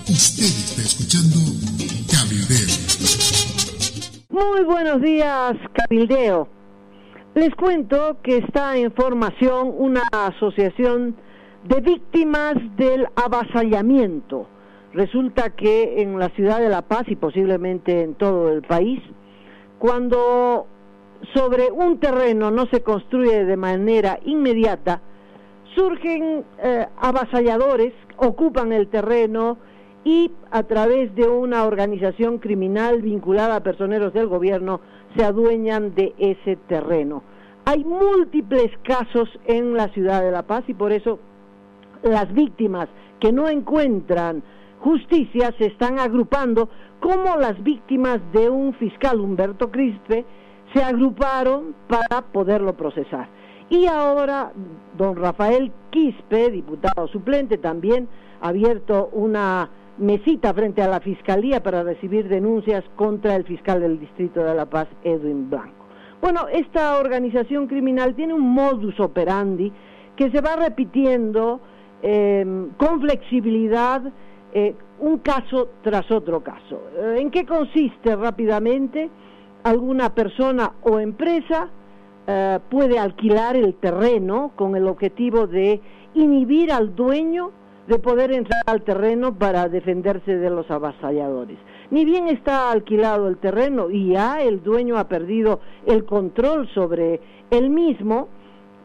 Usted está escuchando Cabildeo. Muy buenos días, Cabildeo. Les cuento que está en formación una asociación de víctimas del avasallamiento. Resulta que en la ciudad de La Paz y posiblemente en todo el país, cuando sobre un terreno no se construye de manera inmediata, surgen avasalladores, ocupan el terreno y a través de una organización criminal vinculada a personeros del gobierno se adueñan de ese terreno. Hay múltiples casos en la ciudad de La Paz y por eso las víctimas que no encuentran justicia se están agrupando, como las víctimas de un fiscal, Humberto Quispe, se agruparon para poderlo procesar. Y ahora don Rafael Quispe, diputado suplente, también ha abierto una mesita frente a la Fiscalía para recibir denuncias contra el fiscal del Distrito de La Paz, Edwin Blanco. Bueno, esta organización criminal tiene un modus operandi que se va repitiendo con flexibilidad, un caso tras otro caso. ¿En qué consiste rápidamente? Alguna persona o empresa puede alquilar el terreno con el objetivo de inhibir al dueño de poder entrar al terreno para defenderse de los avasalladores. Ni bien está alquilado el terreno y ya el dueño ha perdido el control sobre él mismo,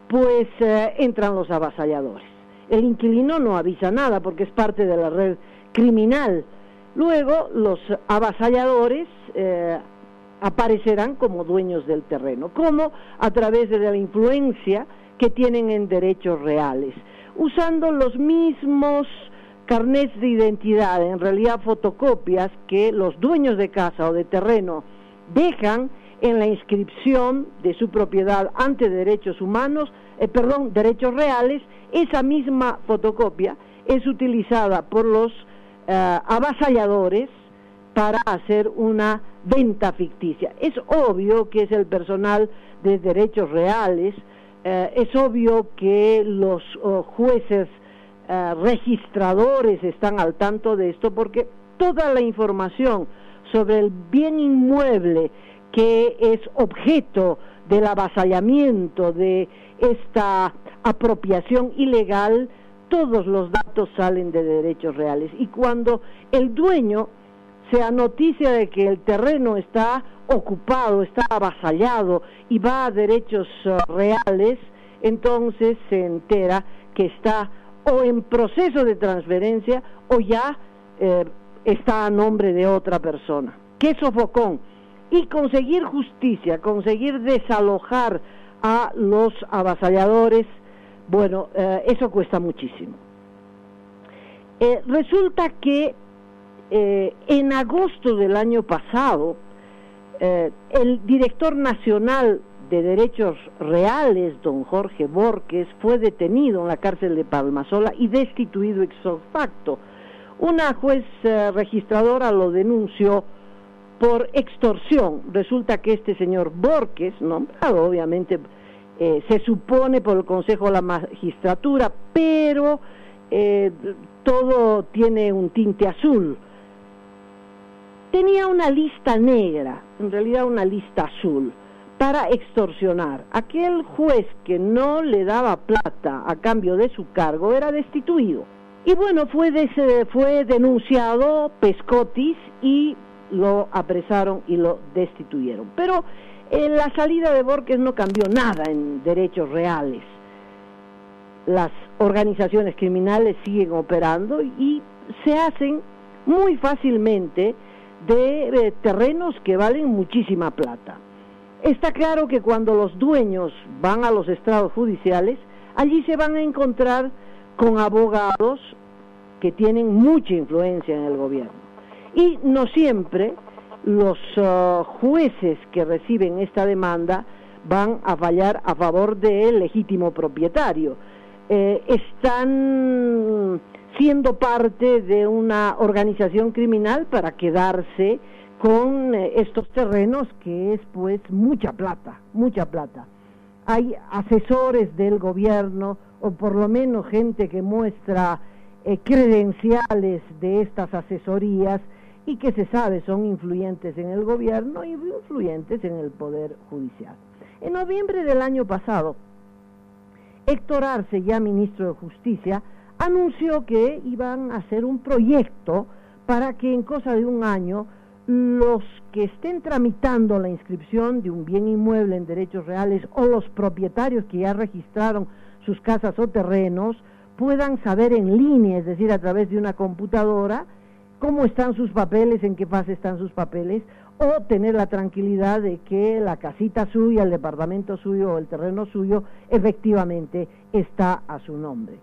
pues entran los avasalladores. El inquilino no avisa nada porque es parte de la red criminal. Luego los avasalladores aparecerán como dueños del terreno, como a través de la influencia que tienen en derechos reales, usando los mismos carnets de identidad, en realidad fotocopias que los dueños de casa o de terreno dejan en la inscripción de su propiedad ante derechos reales. Esa misma fotocopia es utilizada por los avasalladores para hacer una venta ficticia. Es obvio que es el personal de derechos reales, es obvio que los jueces registradores están al tanto de esto, porque toda la información sobre el bien inmueble que es objeto del avasallamiento, de esta apropiación ilegal, todos los datos salen de derechos reales. Y cuando el dueño se da noticia de que el terreno está ocupado, está avasallado y va a derechos reales, entonces se entera que está o en proceso de transferencia o ya está a nombre de otra persona. ¡Qué sofocón! Y conseguir justicia, conseguir desalojar a los avasalladores, bueno, eso cuesta muchísimo. Resulta que en agosto del año pasado, el director nacional de Derechos Reales, don Jorge Borges, fue detenido en la cárcel de Palmasola y destituido ex facto. Una juez registradora lo denunció por extorsión. Resulta que este señor Borges, nombrado obviamente, se supone por el Consejo de la Magistratura, pero todo tiene un tinte azul. Tenía una lista negra, en realidad una lista azul, para extorsionar. Aquel juez que no le daba plata a cambio de su cargo era destituido. Y bueno, fue denunciado Pescotis y lo apresaron y lo destituyeron. Pero la salida de Borges no cambió nada en derechos reales. Las organizaciones criminales siguen operando y se hacen muy fácilmente de terrenos que valen muchísima plata. Está claro que cuando los dueños van a los estrados judiciales, allí se van a encontrar con abogados que tienen mucha influencia en el gobierno. Y no siempre los jueces que reciben esta demanda van a fallar a favor del legítimo propietario. Están siendo parte de una organización criminal para quedarse con estos terrenos, que es pues mucha plata, mucha plata. Hay asesores del gobierno, o por lo menos gente que muestra credenciales de estas asesorías y que se sabe son influyentes en el gobierno y influyentes en el Poder Judicial. En noviembre del año pasado, Héctor Arce, ya ministro de Justicia, anunció que iban a hacer un proyecto para que en cosa de un año los que estén tramitando la inscripción de un bien inmueble en derechos reales o los propietarios que ya registraron sus casas o terrenos puedan saber en línea, es decir, a través de una computadora, cómo están sus papeles, en qué fase están sus papeles, o tener la tranquilidad de que la casita suya, el departamento suyo o el terreno suyo efectivamente está a su nombre.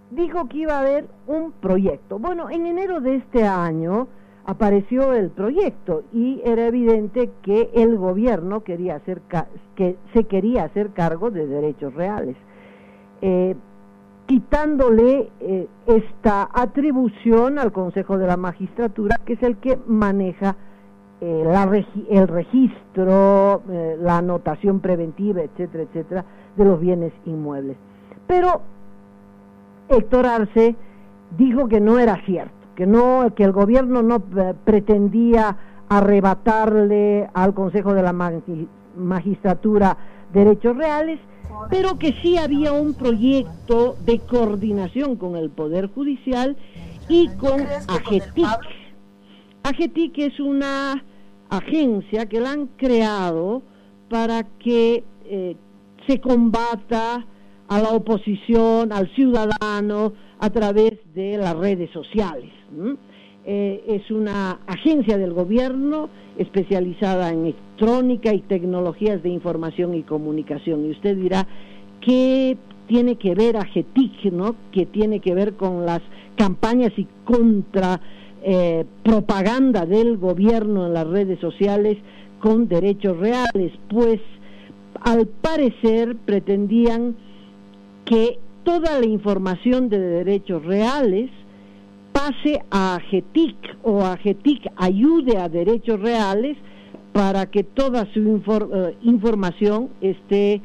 Dijo que iba a haber un proyecto. Bueno, en enero de este año apareció el proyecto y era evidente que el gobierno quería se quería hacer cargo de derechos reales, quitándole esta atribución al Consejo de la Magistratura, que es el que maneja el registro, la anotación preventiva, etcétera, etcétera, de los bienes inmuebles. Pero Héctor Arce dijo que no era cierto, que el gobierno no pretendía arrebatarle al Consejo de la Magistratura derechos reales, pero que sí había un proyecto de coordinación con el Poder Judicial y con AGETIC. AGETIC es una agencia que la han creado para que se combata a la oposición, al ciudadano, a través de las redes sociales. Es una agencia del gobierno especializada en electrónica y tecnologías de información y comunicación. Y usted dirá, ¿qué tiene que ver AGETIC, ¿no? ¿Qué tiene que ver con las campañas y contra propaganda del gobierno en las redes sociales con derechos reales? Pues al parecer pretendían que toda la información de derechos reales pase a AGETIC, o AGETIC ayude a derechos reales para que toda su información esté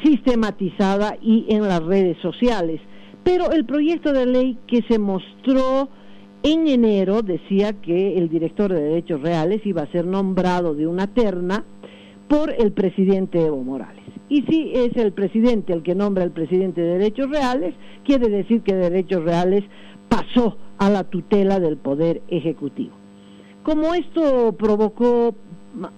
sistematizada y en las redes sociales. Pero el proyecto de ley que se mostró en enero decía que el director de derechos reales iba a ser nombrado de una terna por el presidente Evo Morales. Y si es el presidente el que nombra al presidente de derechos reales, quiere decir que derechos reales pasó a la tutela del Poder Ejecutivo. Como esto provocó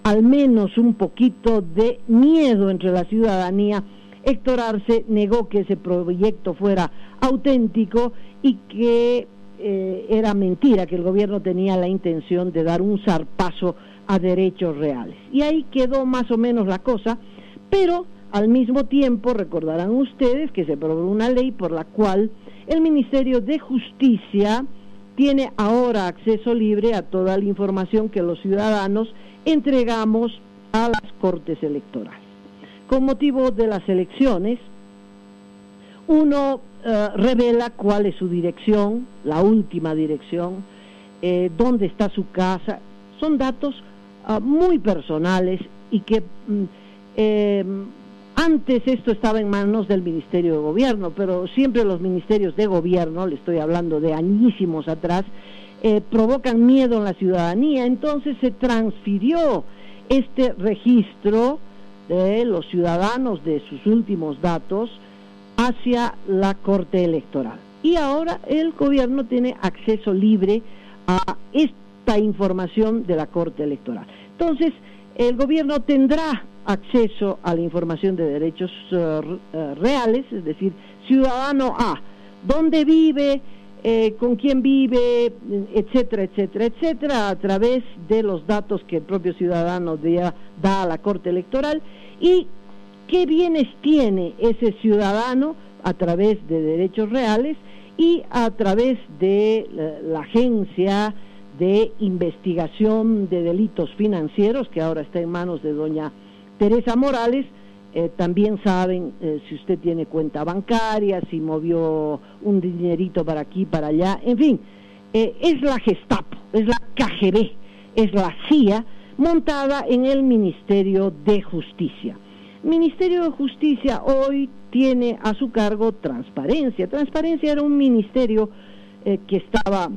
al menos un poquito de miedo entre la ciudadanía, Héctor Arce negó que ese proyecto fuera auténtico y que era mentira, que el gobierno tenía la intención de dar un zarpazo a derechos reales. Y ahí quedó más o menos la cosa, pero al mismo tiempo recordarán ustedes que se aprobó una ley por la cual el Ministerio de Justicia tiene ahora acceso libre a toda la información que los ciudadanos entregamos a las Cortes Electorales. Con motivo de las elecciones, uno revela cuál es su dirección, la última dirección, dónde está su casa. Son datos muy personales y que antes esto estaba en manos del Ministerio de Gobierno, pero siempre los ministerios de gobierno, le estoy hablando de añísimos atrás, provocan miedo en la ciudadanía. Entonces se transfirió este registro de los ciudadanos de sus últimos datos hacia la Corte Electoral. Y ahora el gobierno tiene acceso libre a esta información de la Corte Electoral. Entonces, el gobierno tendrá acceso a la información de derechos reales, es decir, ciudadano A, dónde vive, con quién vive, etcétera, etcétera, etcétera, a través de los datos que el propio ciudadano da a la Corte Electoral, y qué bienes tiene ese ciudadano a través de derechos reales y a través de la agencia de investigación de delitos financieros, que ahora está en manos de doña Teresa Morales. También saben si usted tiene cuenta bancaria, si movió un dinerito para aquí, para allá, en fin, es la Gestapo, es la KGB, es la CIA montada en el Ministerio de Justicia. El Ministerio de Justicia hoy tiene a su cargo Transparencia. Transparencia era un ministerio que estaba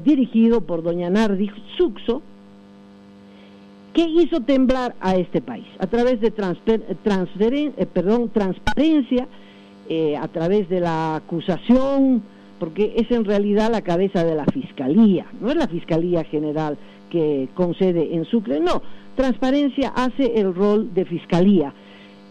dirigido por doña Nardi Suxo, que hizo temblar a este país a través de transparencia, a través de la acusación, porque es en realidad la cabeza de la Fiscalía, no es la Fiscalía General que concede en Sucre, no, Transparencia hace el rol de Fiscalía.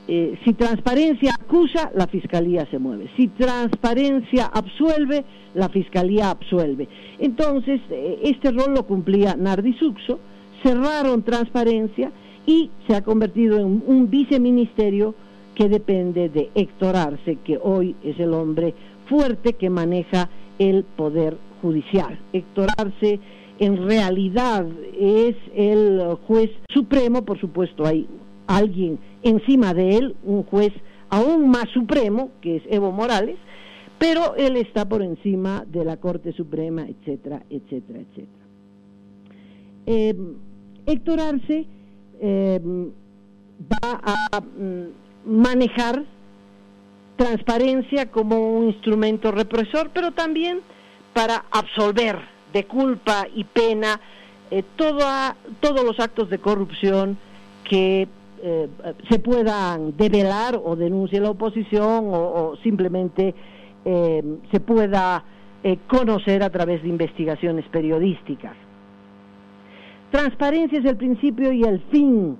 Si Transparencia acusa, la Fiscalía se mueve. Si Transparencia absuelve, la Fiscalía absuelve. Entonces, este rol lo cumplía Nardi Suxo, cerraron Transparencia y se ha convertido en un viceministerio que depende de Héctor Arce, que hoy es el hombre fuerte que maneja el Poder Judicial. Héctor Arce en realidad es el juez supremo, por supuesto hay alguien encima de él, un juez aún más supremo, que es Evo Morales, pero él está por encima de la Corte Suprema, etcétera, etcétera, etcétera. Héctor Arce va a manejar Transparencia como un instrumento represor, pero también para absolver de culpa y pena todos los actos de corrupción que se puedan develar o denuncie la oposición o simplemente se pueda conocer a través de investigaciones periodísticas. Transparencia es el principio y el fin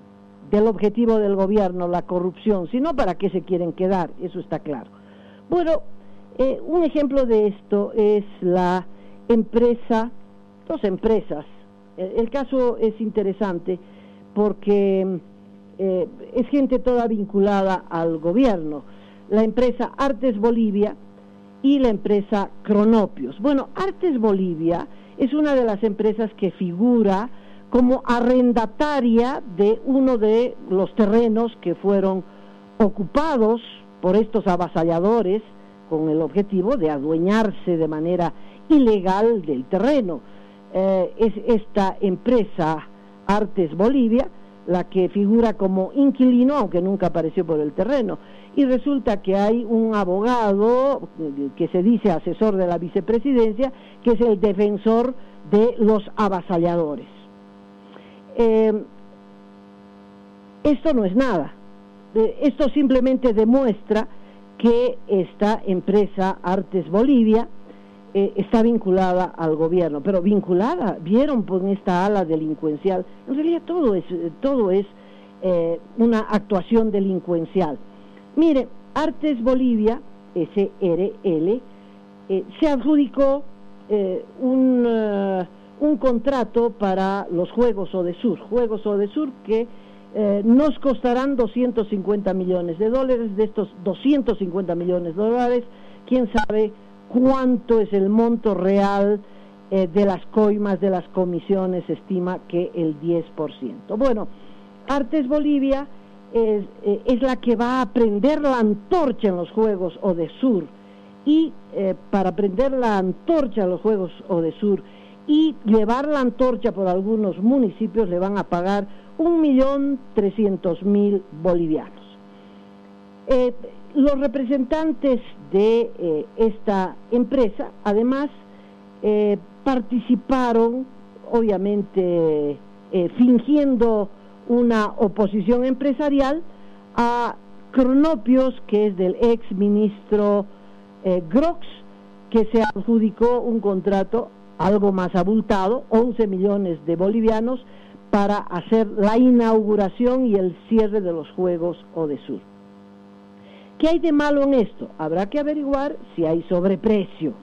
del objetivo del gobierno, la corrupción, si no, ¿para qué se quieren quedar? Eso está claro. Bueno, un ejemplo de esto es la empresa, dos empresas. El caso es interesante porque es gente toda vinculada al gobierno. La empresa Artes Bolivia y la empresa Cronopios. Bueno, Artes Bolivia es una de las empresas que figura como arrendataria de uno de los terrenos que fueron ocupados por estos avasalladores con el objetivo de adueñarse de manera ilegal del terreno. Es esta empresa Artes Bolivia la que figura como inquilino, aunque nunca apareció por el terreno. Y resulta que hay un abogado que se dice asesor de la vicepresidencia, que es el defensor de los avasalladores. Esto no es nada. Esto simplemente demuestra que esta empresa Artes Bolivia está vinculada al gobierno, pero vinculada, vieron por esta ala delincuencial. En realidad todo es una actuación delincuencial. Mire, Artes Bolivia, SRL, se adjudicó un contrato para los Juegos Odesur que nos costarán $250 millones. De estos $250 millones, quién sabe cuánto es el monto real de las coimas, de las comisiones, se estima que el 10%. Bueno, Artes Bolivia es la que va a prender la antorcha en los Juegos Odesur, y para prender la antorcha en los Juegos Odesur y llevar la antorcha por algunos municipios le van a pagar 1.300.000 bolivianos. Los representantes de esta empresa, además, participaron, obviamente fingiendo una oposición empresarial, a Cronopios, que es del ex ministro Grox, que se adjudicó un contrato algo más abultado, 11 millones de bolivianos, para hacer la inauguración y el cierre de los Juegos Odesur. ¿Qué hay de malo en esto? Habrá que averiguar si hay sobreprecio,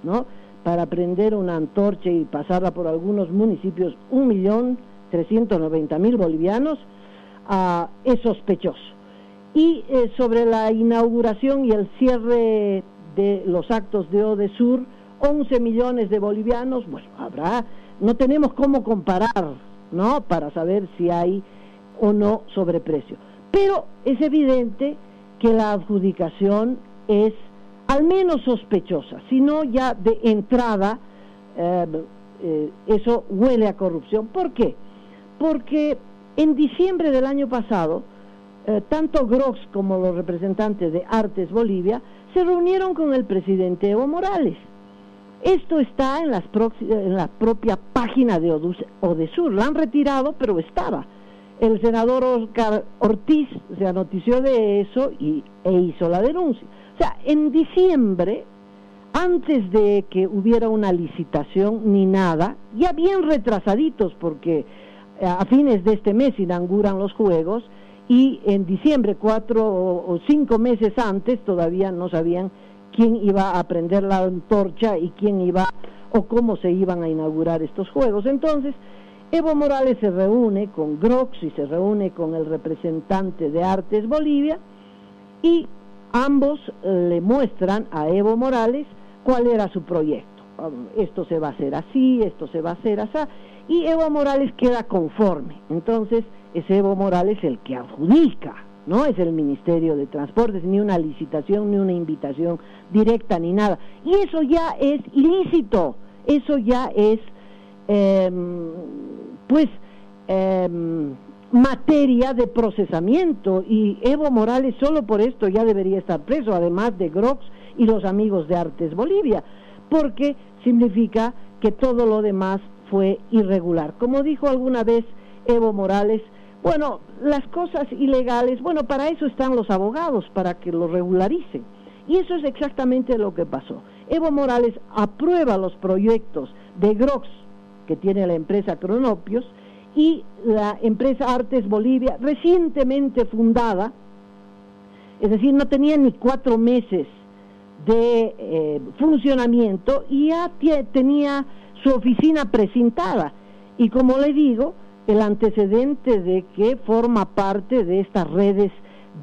¿no? Para prender una antorcha y pasarla por algunos municipios, 1.390.000 bolivianos, es sospechoso. Y sobre la inauguración y el cierre de los actos de Odesur, 11 millones de bolivianos, bueno, no tenemos cómo comparar, ¿no? Para saber si hay o no sobreprecio. Pero es evidente que la adjudicación es al menos sospechosa, si no ya de entrada eso huele a corrupción. ¿Por qué? Porque en diciembre del año pasado, tanto Grox como los representantes de Artes Bolivia se reunieron con el presidente Evo Morales Esto está en la propia página de Odesur. La han retirado, pero estaba. El senador Oscar Ortiz se anotició de eso e hizo la denuncia. O sea, en diciembre, antes de que hubiera una licitación ni nada, ya bien retrasaditos, porque a fines de este mes inauguran los Juegos, y en diciembre, 4 o 5 meses antes, todavía no sabían quién iba a prender la antorcha y quién iba o cómo se iban a inaugurar estos Juegos. Entonces, Evo Morales se reúne con Grox y se reúne con el representante de Artes Bolivia, y ambos le muestran a Evo Morales cuál era su proyecto. Esto se va a hacer así, esto se va a hacer así, y Evo Morales queda conforme. Entonces es Evo Morales el que adjudica, no es el Ministerio de Transportes, ni una licitación, ni una invitación directa, ni nada. Y eso ya es ilícito, eso ya es materia de procesamiento, y Evo Morales solo por esto ya debería estar preso, además de Grox y los amigos de Artes Bolivia, porque significa que todo lo demás fue irregular. Como dijo alguna vez Evo Morales, bueno, las cosas ilegales, bueno, para eso están los abogados, para que lo regularicen. Y eso es exactamente lo que pasó. Evo Morales aprueba los proyectos de Grox, que tiene la empresa Cronopios, y la empresa Artes Bolivia, recientemente fundada, es decir, no tenía ni 4 meses de funcionamiento, y ya tenía su oficina precintada. Y como le digo, el antecedente de que forma parte de estas redes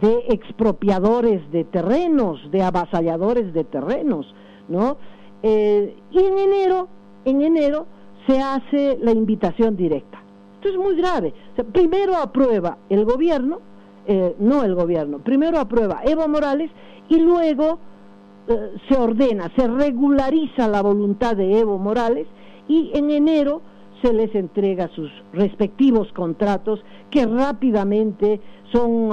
de expropiadores de terrenos, de avasalladores de terrenos, ¿no? Y en enero se hace la invitación directa. Esto es muy grave. O sea, primero aprueba el gobierno, primero aprueba Evo Morales, y luego se ordena, se regulariza la voluntad de Evo Morales, y en enero se les entrega sus respectivos contratos, que rápidamente son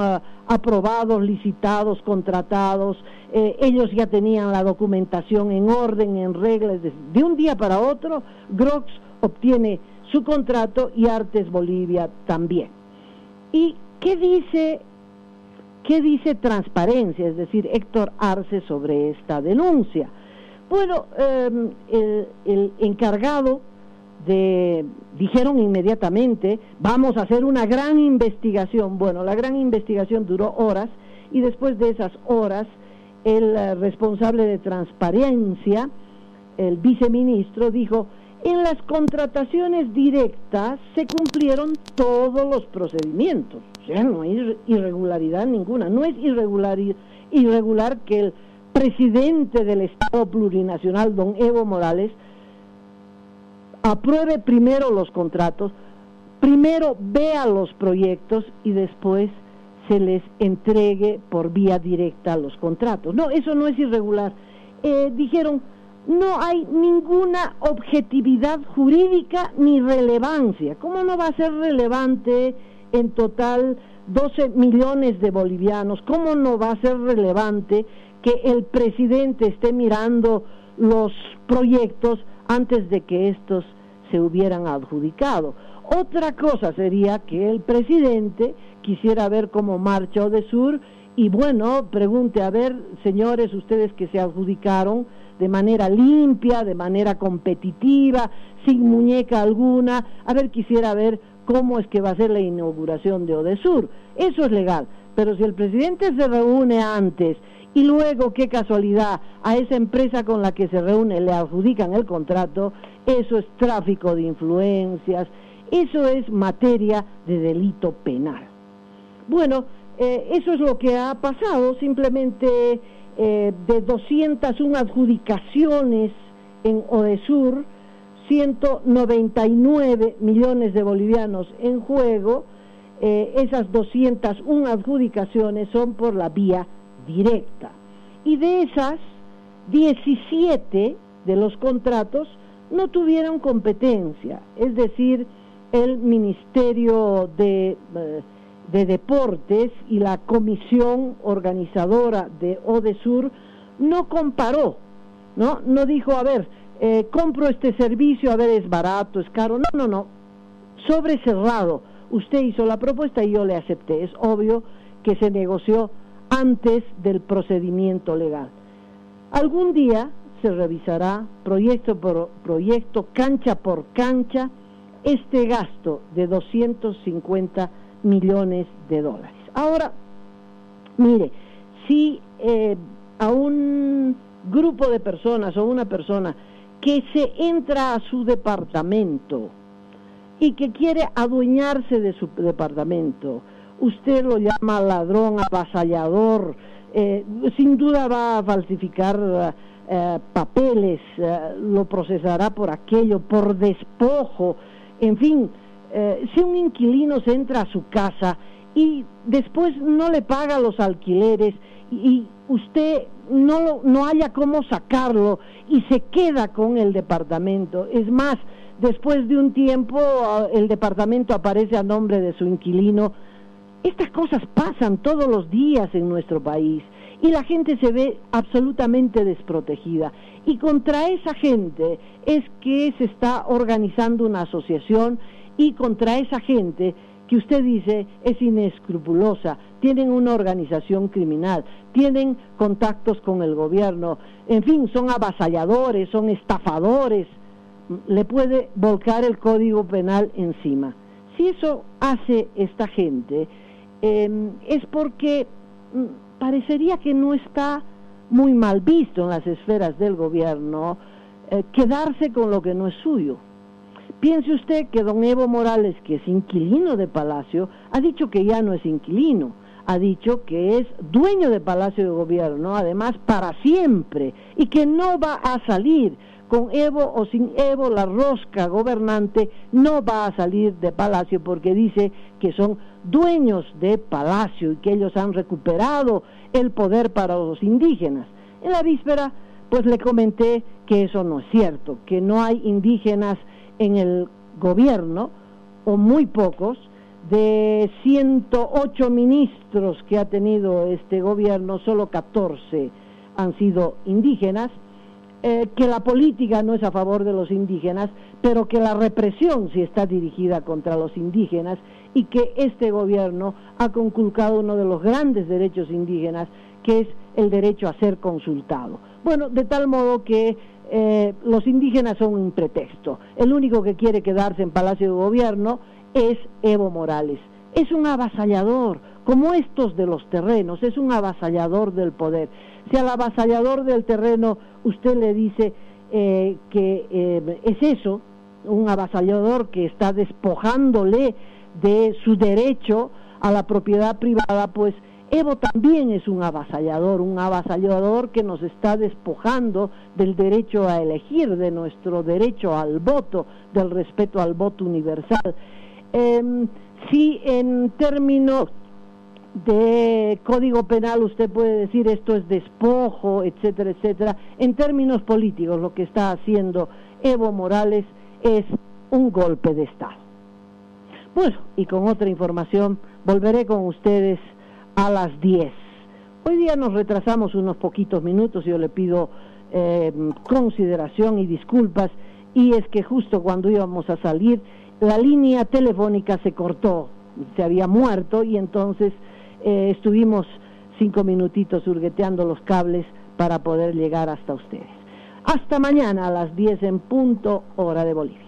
aprobados, licitados, contratados. Ellos ya tenían la documentación en orden, en reglas. De un día para otro, Grox obtiene su contrato y Artes Bolivia también. ¿Y qué dice Transparencia, es decir, Héctor Arce, sobre esta denuncia? Bueno, el encargado dijeron inmediatamente, vamos a hacer una gran investigación. Bueno, la gran investigación duró horas, y después de esas horas, el responsable de Transparencia, el viceministro, dijo: en las contrataciones directas se cumplieron todos los procedimientos, o sea, no hay irregularidad ninguna. No es irregular que el presidente del Estado Plurinacional, don Evo Morales, apruebe primero los contratos, primero vea los proyectos y después se les entregue por vía directa los contratos. No, eso no es irregular. Dijeron, no hay ninguna objetividad jurídica ni relevancia. ¿Cómo no va a ser relevante en total 12 millones de bolivianos? ¿Cómo no va a ser relevante que el presidente esté mirando los proyectos antes de que estos se hubieran adjudicado? Otra cosa sería que el presidente quisiera ver cómo marcha Odesur y, bueno, pregunte: a ver, señores, ustedes que se adjudicaron de manera limpia, de manera competitiva, sin muñeca alguna, a ver, quisiera ver cómo es que va a ser la inauguración de Odesur. Eso es legal. Pero si el presidente se reúne antes y luego, qué casualidad, a esa empresa con la que se reúne le adjudican el contrato, eso es tráfico de influencias, eso es materia de delito penal. Bueno, eso es lo que ha pasado. Simplemente de 201 adjudicaciones en Odesur, 199 millones de bolivianos en juego. Esas 201 adjudicaciones son por la vía directa, y de esas 17 de los contratos no tuvieron competencia, es decir, el Ministerio de Deportes y la comisión organizadora de Odesur no comparó, no dijo: a ver, compro este servicio, a ver, es barato, es caro. No, sobre cerrado. Usted hizo la propuesta y yo le acepté. Es obvio que se negoció antes del procedimiento legal. Algún día se revisará proyecto por proyecto, cancha por cancha, este gasto de 250 millones de dólares. Ahora, mire, si a un grupo de personas o una persona que se entra a su departamento y que quiere adueñarse de su departamento, usted lo llama ladrón, avasallador, sin duda va a falsificar papeles, lo procesará por aquello, por despojo, en fin, si un inquilino se entra a su casa y después no le paga los alquileres y usted no haya cómo sacarlo y se queda con el departamento, es más, después de un tiempo el departamento aparece a nombre de su inquilino. Estas cosas pasan todos los días en nuestro país y la gente se ve absolutamente desprotegida. Y contra esa gente es que se está organizando una asociación, y contra esa gente que usted dice es inescrupulosa, tienen una organización criminal, tienen contactos con el gobierno, en fin, son avasalladores, son estafadores, le puede volcar el Código Penal encima. Si eso hace esta gente, es porque parecería que no está muy mal visto en las esferas del gobierno quedarse con lo que no es suyo. Piense usted que don Evo Morales, que es inquilino de Palacio, ha dicho que ya no es inquilino, ha dicho que es dueño de Palacio de Gobierno, además para siempre, y que no va a salir. Con Evo o sin Evo, la rosca gobernante no va a salir de Palacio, porque dice que son dueños de Palacio y que ellos han recuperado el poder para los indígenas. En la víspera, pues le comenté que eso no es cierto, que no hay indígenas en el gobierno, o muy pocos. De 108 ministros que ha tenido este gobierno, solo 14 han sido indígenas, que la política no es a favor de los indígenas, pero que la represión sí está dirigida contra los indígenas, y que este gobierno ha conculcado uno de los grandes derechos indígenas, que es el derecho a ser consultado. Bueno, de tal modo que los indígenas son un pretexto. El único que quiere quedarse en Palacio de Gobierno es Evo Morales. Es un avasallador, como estos de los terrenos, es un avasallador del poder. Si al avasallador del terreno usted le dice que es eso, un avasallador que está despojándole de su derecho a la propiedad privada, pues Evo también es un avasallador que nos está despojando del derecho a elegir, de nuestro derecho al voto, del respeto al voto universal. Si en términos de Código Penal usted puede decir esto es despojo, etcétera, etcétera, en términos políticos lo que está haciendo Evo Morales es un golpe de Estado. Bueno, y con otra información volveré con ustedes a las 10. Hoy día nos retrasamos unos poquitos minutos, yo le pido consideración y disculpas, y es que justo cuando íbamos a salir, la línea telefónica se cortó, se había muerto, y entonces estuvimos 5 minutitos hurgueteando los cables para poder llegar hasta ustedes. Hasta mañana a las 10 en punto, hora de Bolivia.